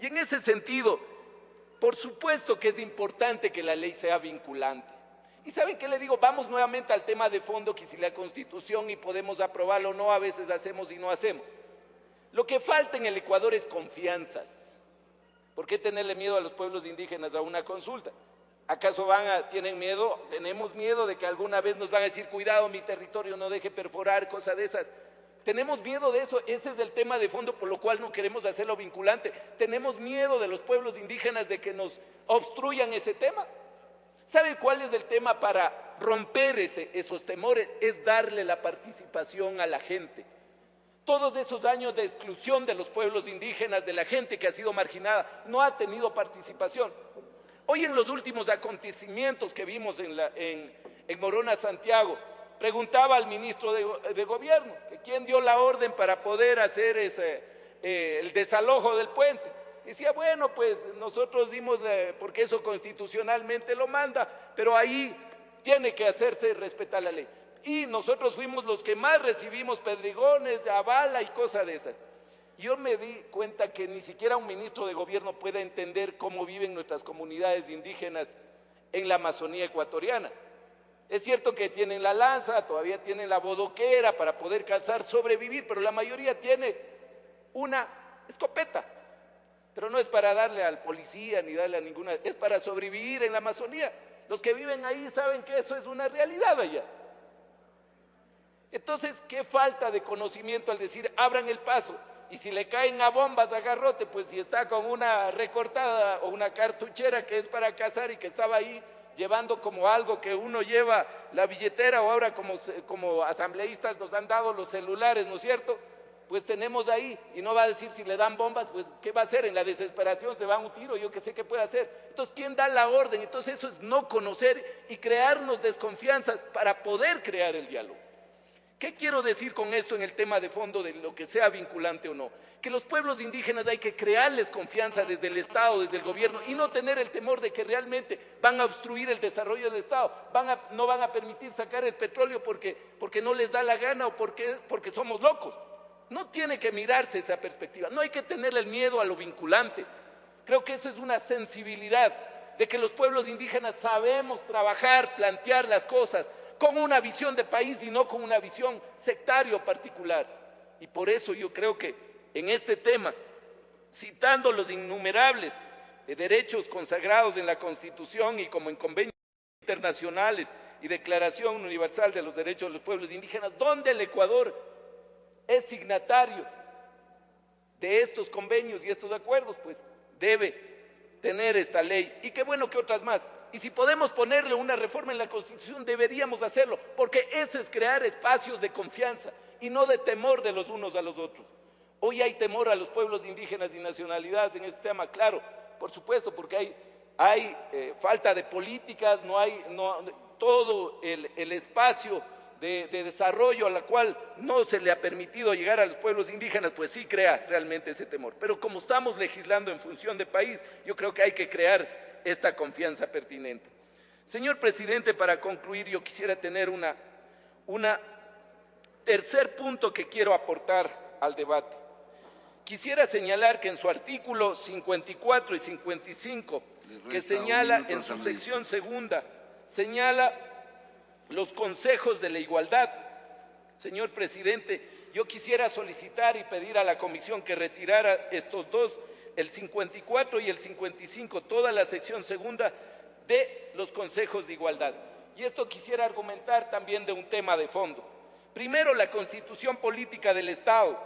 Y en ese sentido, por supuesto que es importante que la ley sea vinculante. ¿Y saben qué le digo? Vamos nuevamente al tema de fondo, que si la Constitución y podemos aprobarlo o no, a veces hacemos y no hacemos. Lo que falta en el Ecuador es confianzas. ¿Por qué tenerle miedo a los pueblos indígenas a una consulta? ¿Acaso tienen miedo? Tenemos miedo de que alguna vez nos van a decir, cuidado, mi territorio no deje perforar, cosas de esas. Tenemos miedo de eso, ese es el tema de fondo por lo cual no queremos hacerlo vinculante. Tenemos miedo de los pueblos indígenas de que nos obstruyan ese tema. ¿Sabe cuál es el tema para romper esos temores? Es darle la participación a la gente. Todos esos años de exclusión de los pueblos indígenas, de la gente que ha sido marginada, no ha tenido participación. Hoy en los últimos acontecimientos que vimos en Morona, Santiago, preguntaba al ministro de Gobierno que quién dio la orden para poder hacer el desalojo del puente. Decía, bueno, pues nosotros dimos, porque eso constitucionalmente lo manda, pero ahí tiene que hacerse respetar la ley. Y nosotros fuimos los que más recibimos pedregones, avala y cosas de esas. Yo me di cuenta que ni siquiera un ministro de Gobierno puede entender cómo viven nuestras comunidades indígenas en la Amazonía ecuatoriana. Es cierto que tienen la lanza, todavía tienen la bodoquera para poder cazar, sobrevivir, pero la mayoría tiene una escopeta. Pero no es para darle al policía ni darle a ninguna, es para sobrevivir en la Amazonía. Los que viven ahí saben que eso es una realidad allá. Entonces, ¿qué falta de conocimiento al decir, abran el paso? Y si le caen a bombas, a garrote, pues si está con una recortada o una cartuchera que es para cazar y que estaba ahí llevando como algo que uno lleva la billetera, o ahora como asambleístas nos han dado los celulares, ¿no es cierto? Pues tenemos ahí, y no va a decir si le dan bombas, pues ¿qué va a hacer? En la desesperación se va a un tiro, yo qué sé qué puede hacer. Entonces, ¿quién da la orden? Entonces eso es no conocer y crearnos desconfianzas para poder crear el diálogo. ¿Qué quiero decir con esto en el tema de fondo de lo que sea vinculante o no? Que los pueblos indígenas hay que crearles confianza desde el Estado, desde el gobierno, y no tener el temor de que realmente van a obstruir el desarrollo del Estado, no van a permitir sacar el petróleo porque no les da la gana o porque somos locos. No tiene que mirarse esa perspectiva, no hay que tenerle el miedo a lo vinculante. Creo que esa es una sensibilidad de que los pueblos indígenas sabemos trabajar, plantear las cosas con una visión de país y no con una visión sectaria o particular. Y por eso yo creo que en este tema, citando los innumerables derechos consagrados en la Constitución y como en convenios internacionales y Declaración Universal de los Derechos de los Pueblos Indígenas, donde el Ecuador es signatario de estos convenios y estos acuerdos, pues debe tener esta ley, y qué bueno que otras más. Y si podemos ponerle una reforma en la Constitución, deberíamos hacerlo, porque eso es crear espacios de confianza y no de temor de los unos a los otros. Hoy hay temor a los pueblos indígenas y nacionalidades en este tema, claro, por supuesto, porque hay falta de políticas, todo el espacio de desarrollo a la cual no se le ha permitido llegar a los pueblos indígenas, pues sí crea realmente ese temor. Pero como estamos legislando en función de país, yo creo que hay que crear esta confianza pertinente. Señor presidente, para concluir, yo quisiera tener una tercer punto que quiero aportar al debate. Quisiera señalar que en su artículo 54 y 55, que señala en su sección segunda, señala los consejos de la igualdad. Señor presidente, yo quisiera solicitar y pedir a la comisión que retirara estos dos, el 54 y el 55, toda la sección segunda de los consejos de igualdad. Y esto quisiera argumentar también de un tema de fondo. Primero, la Constitución Política del Estado,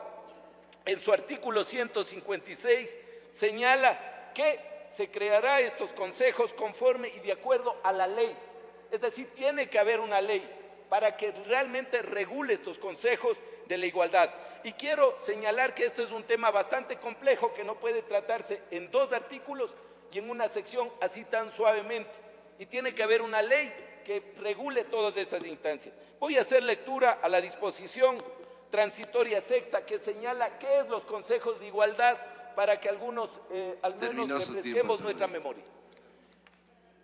en su artículo 156, señala que se creará estos consejos conforme y de acuerdo a la ley. Es decir, tiene que haber una ley para que realmente regule estos consejos de la igualdad. Y quiero señalar que esto es un tema bastante complejo que no puede tratarse en dos artículos y en una sección así tan suavemente. Y tiene que haber una ley que regule todas estas instancias. Voy a hacer lectura a la disposición transitoria sexta que señala qué es los consejos de igualdad para que algunos al menos refresquemos nuestra memoria.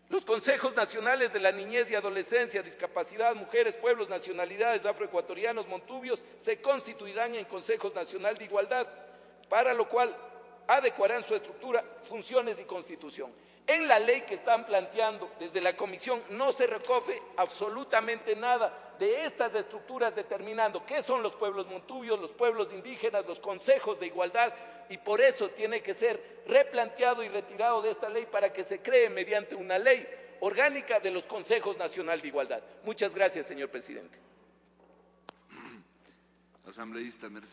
Los consejos nacionales de la niñez y adolescencia, discapacidad, mujeres, pueblos, nacionalidades, afroecuatorianos, montubios, se constituirán en consejos nacional de igualdad, para lo cual adecuarán su estructura, funciones y constitución. En la ley que están planteando desde la comisión no se recoge absolutamente nada de estas estructuras determinando qué son los pueblos montubios, los pueblos indígenas, los consejos de igualdad, y por eso tiene que ser replanteado y retirado de esta ley para que se cree mediante una ley orgánica de los consejos nacional de igualdad. Muchas gracias, señor presidente. Asambleísta Mercedes.